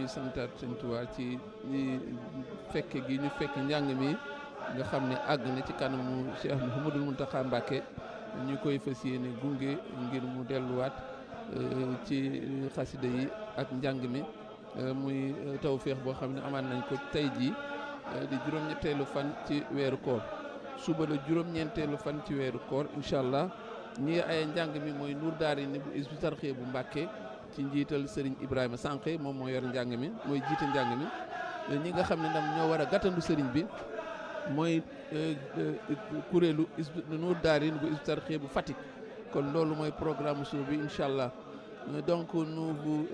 di santaat Sëñ Tuubaa ci fekke gi ñu fekk njàng mi nga xam ne àgg na ci kanamu Cheikh Mouhamadul Mountakha Mbacké ñu koy fas yéene gunge ngir mu delluwaat ci xasida yi ak njàng mi muy tawféex boo xam ne amaat nañ ko tey jii di juróom-ñetteelu fan ci weeru koor suba la juróom-ñeenteelu fan ci weeru koor incha allah ñi ay njàng mi mooy Nuur Daarayni bu Hizbut Tarqiyyah bu Mbàkke ci njiital Serigne Ibrahima Sànqe moom moo yor njàng mi mooy jiite njàng mi ñi nga xam ne ndam ñoo war a gàttandu Serigne bi mooy kuréelu Nuur Daarayni bu Hizbut Tarqiyyah bu Fatick kon loolu mooy programme suba bi incha allah donc nous vous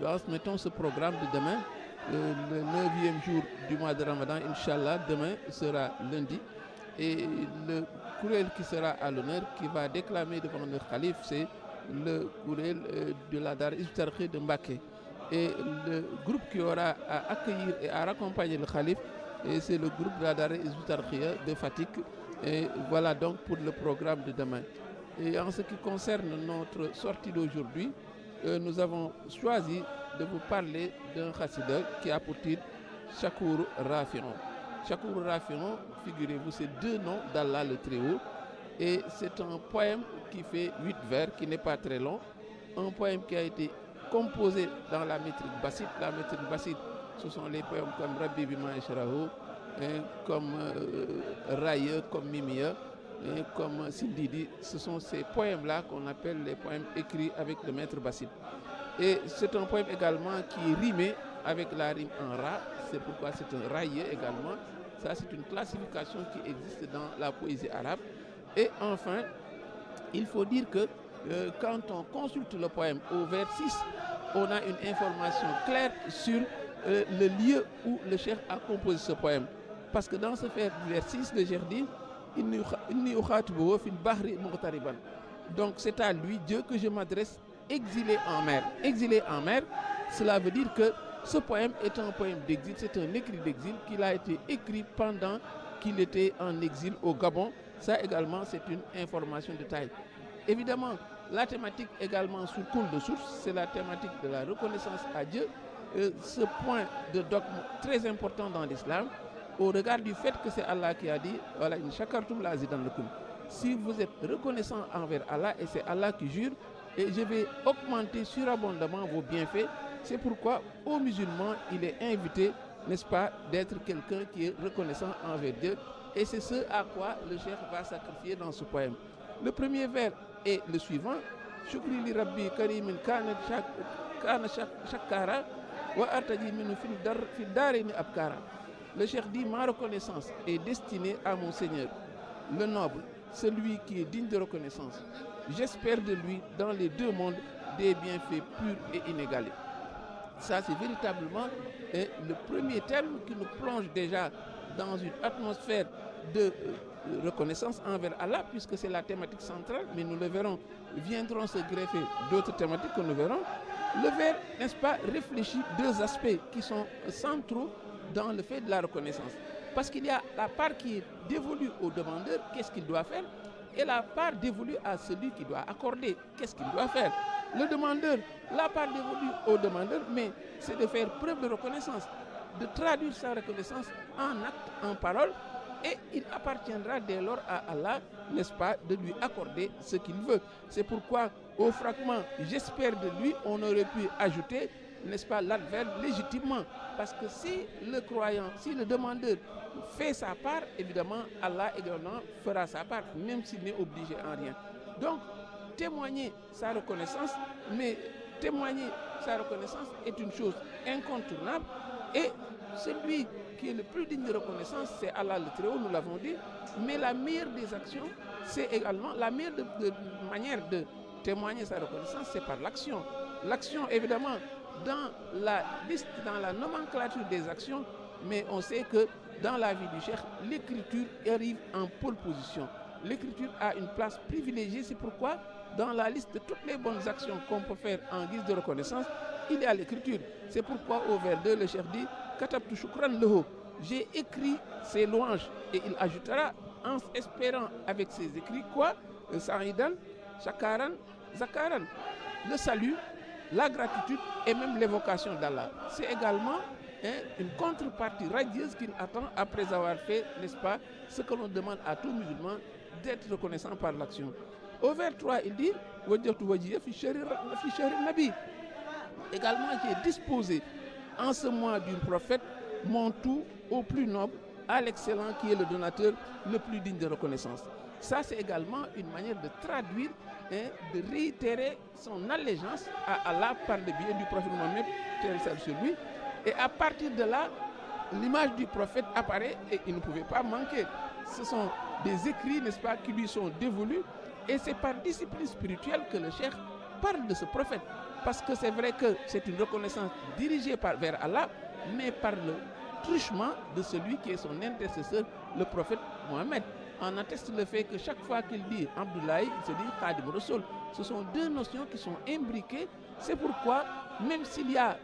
transmettons ce programme de demain le 9e jour du mois de Ramadan incha allah demain sera lundi. Et le courriel qui sera à l'honneur, qui va déclamer devant le calife, c'est le courriel de la Daara Hizbut Tarqiyyah de Mbacké. Et le groupe qui aura à accueillir et à raccompagner le calife, c'est le groupe de la Daara Hizbut Tarqiyyah de Fatick. Et voilà donc pour le programme de demain. Et en ce qui concerne notre sortie d'aujourd'hui, nous avons choisi de vous parler d'un khassida qui a pour titre Shakour Rafi'on. Shakour Rafi'on, figurez-vous, c'est deux noms d'Allah le Très-Haut. Et c'est un poème qui fait 8 vers, qui n'est pas très long. Un poème qui a été composé dans la métrique bassite. La métrique bassite, ce sont les poèmes comme Rabbi Bima Ishrahu, comme Raye, comme Mimiya, comme Sindidi. Ce sont ces poèmes-là qu'on appelle les poèmes écrits avec le maître bassite. Et c'est un poème également qui est rimé avec la rime en Ra. C'est pourquoi c'est un raillé également. Ça, c'est une classification qui existe dans la poésie arabe. Et enfin, il faut dire que quand on consulte le poème au vers 6, on a une information claire sur le lieu où le cheikh a composé ce poème. Parce que dans ce vers 6, le cheikh dit Inni ukhatibuhu fil bahri mughtariban. Donc c'est à lui, Dieu, que je m'adresse exilé en mer. Exilé en mer, cela veut dire que ce poème est un poème d'exil, c'est un écrit d'exil qu'il a été écrit pendant qu'il était en exil au Gabon. Ça également, c'est une information de taille. Évidemment, la thématique également sous coule de source, c'est la thématique de la reconnaissance à Dieu. Ce point de dogme très important dans l'islam, au regard du fait que c'est Allah qui a dit « Voilà, in shakartum la azidannakum ». Si vous êtes reconnaissant envers Allah, et c'est Allah qui jure, et je vais augmenter surabondamment vos bienfaits. C'est pourquoi aux musulmans, il est invité, n'est-ce pas, d'être quelqu'un qui est reconnaissant envers Dieu. Et c'est ce à quoi le cheikh va sacrifier dans ce poème. Le premier vers est le suivant. Shukri li rabbi karimin kana shakkara wa artaji minu fil darayni abkara. Le cheikh dit, ma reconnaissance est destinée à mon Seigneur, le noble, celui qui est digne de reconnaissance. J'espère de lui dans les deux mondes des bienfaits purs et inégalés. Ça, c'est véritablement le premier thème qui nous plonge déjà dans une atmosphère de reconnaissance envers Allah, puisque c'est la thématique centrale, mais nous le verrons, viendront se greffer d'autres thématiques que nous verrons. Le vers, n'est-ce pas, réfléchit deux aspects qui sont centraux dans le fait de la reconnaissance. Parce qu'il y a la part qui est dévolue au demandeur, qu'est-ce qu'il doit faire, et la part dévolue à celui qui doit accorder, qu'est-ce qu'il doit faire. Le demandeur, la part dévolue au demandeur, mais c'est de faire preuve de reconnaissance, de traduire sa reconnaissance en acte, en parole, et il appartiendra dès lors à Allah, n'est-ce pas, de lui accorder ce qu'il veut. C'est pourquoi au fragment « j'espère de lui », on aurait pu ajouter, n'est-ce pas, l'adverbe légitimement. Parce que si le croyant, si le demandeur fait sa part, évidemment, Allah également fera sa part, même s'il n'est obligé en rien. Donc, témoigner sa reconnaissance, mais témoigner sa reconnaissance est une chose incontournable. Et celui qui est le plus digne de reconnaissance, c'est Allah le Très-Haut, nous l'avons dit. Mais la meilleure des actions, c'est également la meilleure manière de témoigner sa reconnaissance, c'est par l'action. L'action, évidemment, dans la liste, dans la nomenclature des actions, mais on sait que dans la vie du cheikh, l'écriture arrive en pole position. L'écriture a une place privilégiée, c'est pourquoi dans la liste de toutes les bonnes actions qu'on peut faire en guise de reconnaissance, il y a l'écriture. C'est pourquoi au vers 2, le cheikh dit « Katabtu shukran lahu » j'ai écrit ses louanges. Et il ajoutera en espérant avec ses écrits quoi? Sa'idan, Shakaran, Zakaran. Le salut la gratitude et même l'évocation d'Allah. C'est également une contrepartie radieuse qu'il attend après avoir fait, n'est-ce pas, ce que l'on demande à tout musulman, d'être reconnaissant par l'action. Au vers 3, il dit également, j'ai disposé en ce mois du prophète mon tout au plus noble, à l'excellent qui est le donateur le plus digne de reconnaissance. Ça, c'est également une manière de traduire et de réitérer son allégeance à Allah par le biais du prophète Mohammed, sur lui. Et à partir de là, l'image du prophète apparaît et il ne pouvait pas manquer. Ce sont des écrits, n'est-ce pas, qui lui sont dévolus. Et c'est par discipline spirituelle que le cheikh parle de ce prophète. Parce que c'est vrai que c'est une reconnaissance dirigée vers Allah, mais par le truchement de celui qui est son intercesseur, le prophète Mohammed. On atteste le fait que chaque fois qu'il dit Abdoulaye, il se dit Khadim Rasoul. Ce sont deux notions qui sont imbriquées. C'est pourquoi, même s'il y a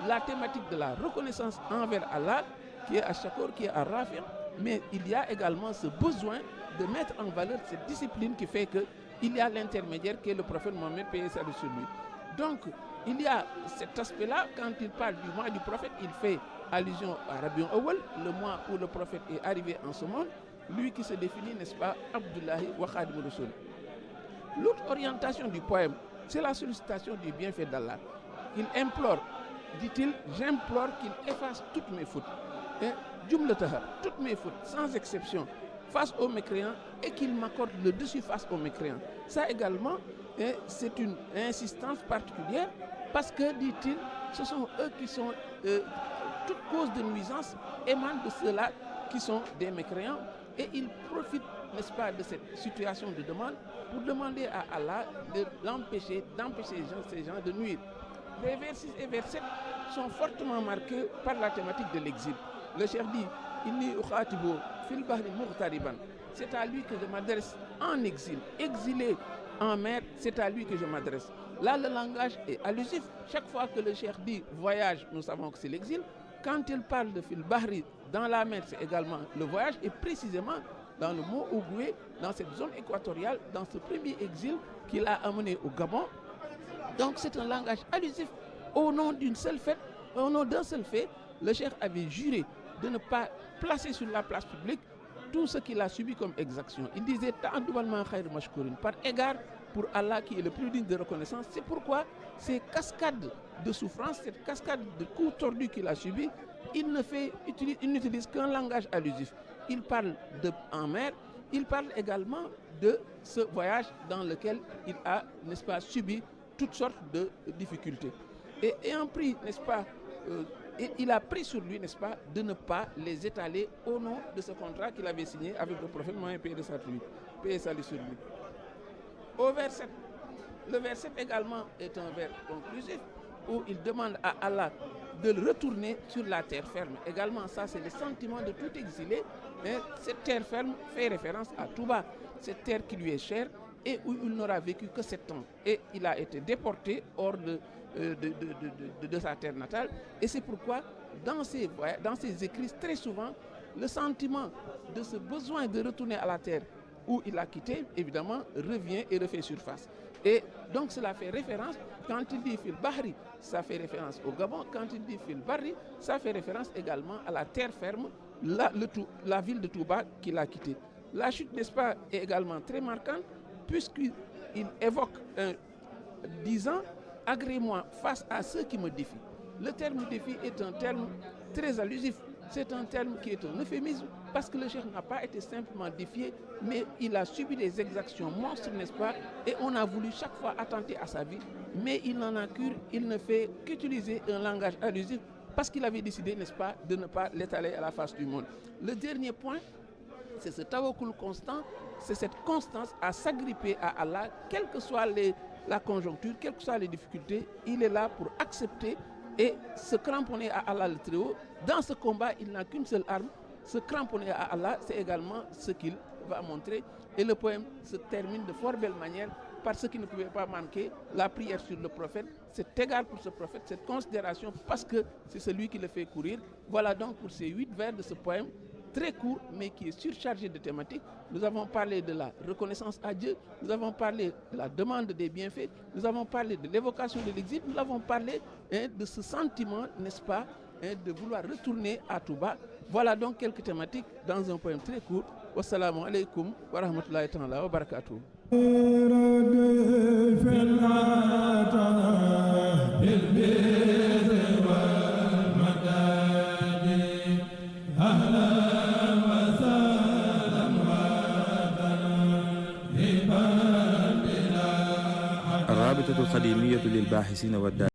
la thématique de la reconnaissance envers Allah, qui est à Shakur, qui est à Rafi', mais il y a également ce besoin de mettre en valeur cette discipline qui fait qu'il y a l'intermédiaire qui est le prophète Mohammed, paix et salut sur lui. Donc, il y a cet aspect-là, quand il parle du mois du prophète, il fait allusion à Rabiul Awwal, le mois où le prophète est arrivé en ce monde, lui qui se définit, n'est-ce pas, Abdullahi wa Khadim Rasoul. L'autre orientation du poème, c'est la sollicitation du bienfait d'Allah. Il implore, dit-il, j'implore qu'il efface toutes mes fautes, toutes mes fautes, sans exception, face aux mécréants, et qu'il m'accorde le dessus face aux mécréants. Ça également, c'est une insistance particulière, parce que, dit-il, ce sont eux qui sont, toute cause de nuisance émane de ceux-là qui sont des mécréants, et ils profitent, n'est-ce pas, de cette situation de demande pour demander à Allah d'empêcher ces gens de nuire. Les vers 6 et vers 7 sont fortement marqués par la thématique de l'exil. Le cheikh dit Inni ukhatibu fil bahri mughtariban. C'est à lui que je m'adresse en exil, exilé en mer, c'est à lui que je m'adresse. Là, le langage est allusif. Chaque fois que le cheikh dit voyage, nous savons que c'est l'exil. Quand il parle de fil bahri, dans la mer, c'est également le voyage, et précisément dans le mot Ougoué, dans cette zone équatoriale, dans ce premier exil qu'il a amené au Gabon. Donc c'est un langage allusif. Au nom d'une seule fête, au nom d'un seul fait, le cheikh avait juré de ne pas placer sur la place publique tout ce qu'il a subi comme exaction. Il disait par égard pour Allah qui est le plus digne de reconnaissance. C'est pourquoi ces cascades de souffrance, cette cascade de coups tordus qu'il a subi, il n'utilise qu'un langage allusif. Il parle en mer, il parle également de ce voyage dans lequel il a, n'est-ce pas, subi toutes sortes de difficultés. Et ayant pris, n'est-ce pas, il a pris sur lui, n'est-ce pas, de ne pas les étaler au nom de ce contrat qu'il avait signé avec le prophète Mohammed, paix et salut sur lui. Au verset 7, le verset également est un vers conclusif où il demande à Allah de le retourner sur la terre ferme. Également, ça c'est le sentiment de tout exilé. Mais cette terre ferme fait référence à Touba, cette terre qui lui est chère et où il n'aura vécu que 7 ans. Et il a été déporté hors de sa terre natale. Et c'est pourquoi, dans ses écrits, très souvent, le sentiment de ce besoin de retourner à la terre où il a quitté, évidemment, revient et refait surface. Et donc cela fait référence, quand il dit Fil Bahri, ça fait référence au Gabon. Quand il dit Fil Barri, ça fait référence également à la terre ferme, la ville de Touba qu'il a quittée. La chute, n'est-ce pas, est également très marquante, puisqu'il évoque, disant, agrée-moi face à ceux qui me défient. Le terme défi est un terme très allusif. C'est un terme qui est un euphémisme, parce que le cheikh n'a pas été simplement défié, mais il a subi des exactions monstres, n'est-ce pas? Et on a voulu chaque fois attenter à sa vie, mais il n'en a cure, il ne fait qu'utiliser un langage allusif, parce qu'il avait décidé, n'est-ce pas, de ne pas l'étaler à la face du monde. Le dernier point, c'est ce tawakkul constant, c'est cette constance à s'agripper à Allah, quelle que soit la conjoncture, quelles que soient les difficultés, il est là pour accepter et se cramponner à Allah le Très-Haut. Dans ce combat, il n'a qu'une seule arme. Se cramponner à Allah, c'est également ce qu'il va montrer. Et le poème se termine de fort belle manière par ce qui ne pouvait pas manquer, la prière sur le prophète, cet égard pour ce prophète, cette considération, parce que c'est celui qui le fait courir. Voilà donc pour ces 8 vers de ce poème très court, mais qui est surchargé de thématiques. Nous avons parlé de la reconnaissance à Dieu, nous avons parlé de la demande des bienfaits, nous avons parlé de l'évocation de l'exil, nous avons parlé de ce sentiment, n'est-ce pas, de vouloir retourner à Touba. Voilà donc quelques thématiques dans un poème très court. Wassalamu alaikum wa rahmatullahi ta'ala wa barakatuh. الرابطة الخديمية للباحثين والدارسين